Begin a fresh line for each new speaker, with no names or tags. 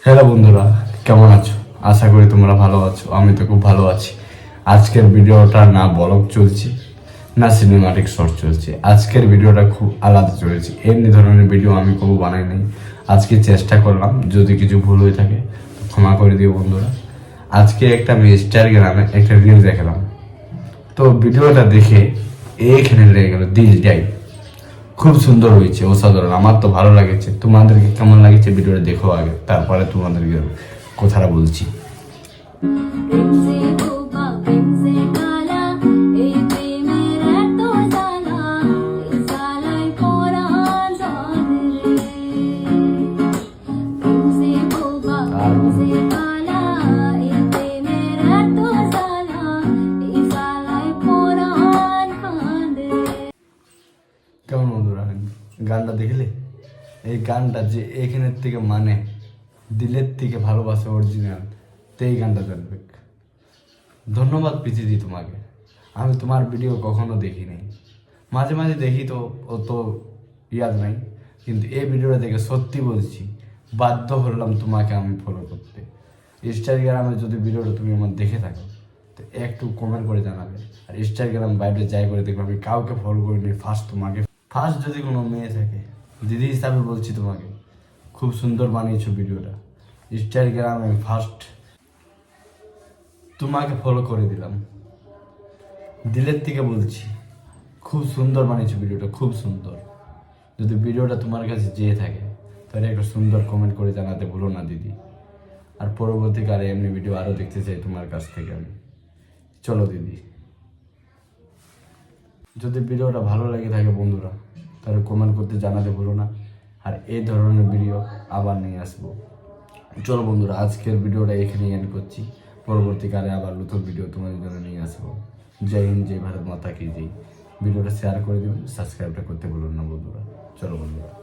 Hello বন্ধুরা, কেমন আছো? আশা করি তোমরা ভালো আছো। আমি তো খুব ভালো আছি। আজকের ভিডিওটা না ব্লগ চলছে না সিনেমাটিক শর্ট চলছে। আজকের ভিডিওটা খুব আলাদা চলেছে। এমনি ধরনের ভিডিও আমি কবু বানাই নাই। আজকে চেষ্টা করলাম, যদি কিছু ভুল হয়ে থাকে তো ক্ষমা করে দিও বন্ধুরা। আজকে একটা আমি ইনস্টাগ্রামে একটা রিল দেখালাম, তো ভিডিওটা দেখে এইখানে লেগে গেল দিলটাই। খুব সুন্দর হয়েছে, অসাধারণ। আমার তো ভালো লাগছে। তোমাদেরকে কেমন লাগছে ভিডিওটা দেখো আগে, তারপরে তোমাদেরকে কথাটা বলছি। কেমন বন্ধুরা, গানটা দেখলে? এই গানটা যে এখানের থেকে মানে দিলের থেকে ভালোবাসে অরিজিনাল, তো এই গানটা জানবে। ধন্যবাদ পৃথিবী তোমাকে। আমি তোমার ভিডিও কখনো দেখি নাই, মাঝে মাঝে দেখি, তো অত ইয়াদ নাই, কিন্তু এই ভিডিওটা দেখে সত্যি বলছি বাধ্য হলাম তোমাকে আমি ফলো করতে। ইনস্টাগ্রামে যদি ভিডিওটা তুমি আমার দেখে থাকো তো একটু কমেন্ট করে জানাবে। আর ইনস্টাগ্রাম বাইরে যাই করে দেখবে, আমি কাউকে ফলো করিনি, ফার্স্ট তোমাকে। ফার্স্ট যদি কোনো মেয়ে থাকে, দিদি হিসাবে বলছি তোমাকে, খুব সুন্দর বানিয়েছো ভিডিওটা। ইনস্টাগ্রামে ফার্স্ট তোমাকে ফলো করে দিলাম, দিলের থেকে বলছি। খুব সুন্দর বানিয়েছো ভিডিওটা, খুব সুন্দর। যদি ভিডিওটা তোমার কাছে যেয়ে থাকে তাহলে একটা সুন্দর কমেন্ট করে জানাতে ভুলো না দিদি। আর পরবর্তীকালে এমনি ভিডিও আরও দেখতে চাই তোমার কাছ থেকে আমি। চলো দিদি, যদি ভিডিওটা ভালো লেগে থাকে বন্ধুরা তাহলে কমেন্ট করতে জানাতে ভুলো না। আর এই ধরনের ভিডিও আবার নিয়ে আসবো। চলো বন্ধুরা, আজকের ভিডিওটা এখানেই এন্ড করছি। পরবর্তীকালে আবার নতুন ভিডিও তোমাদের জন্য নিয়ে আসবো। জয় হিন্দ, জয় ভারত মাতা কি জয়। ভিডিওটা শেয়ার করে দেবেন, সাবস্ক্রাইবটা করতে ভুলুন না বন্ধুরা। চলো বন্ধুরা।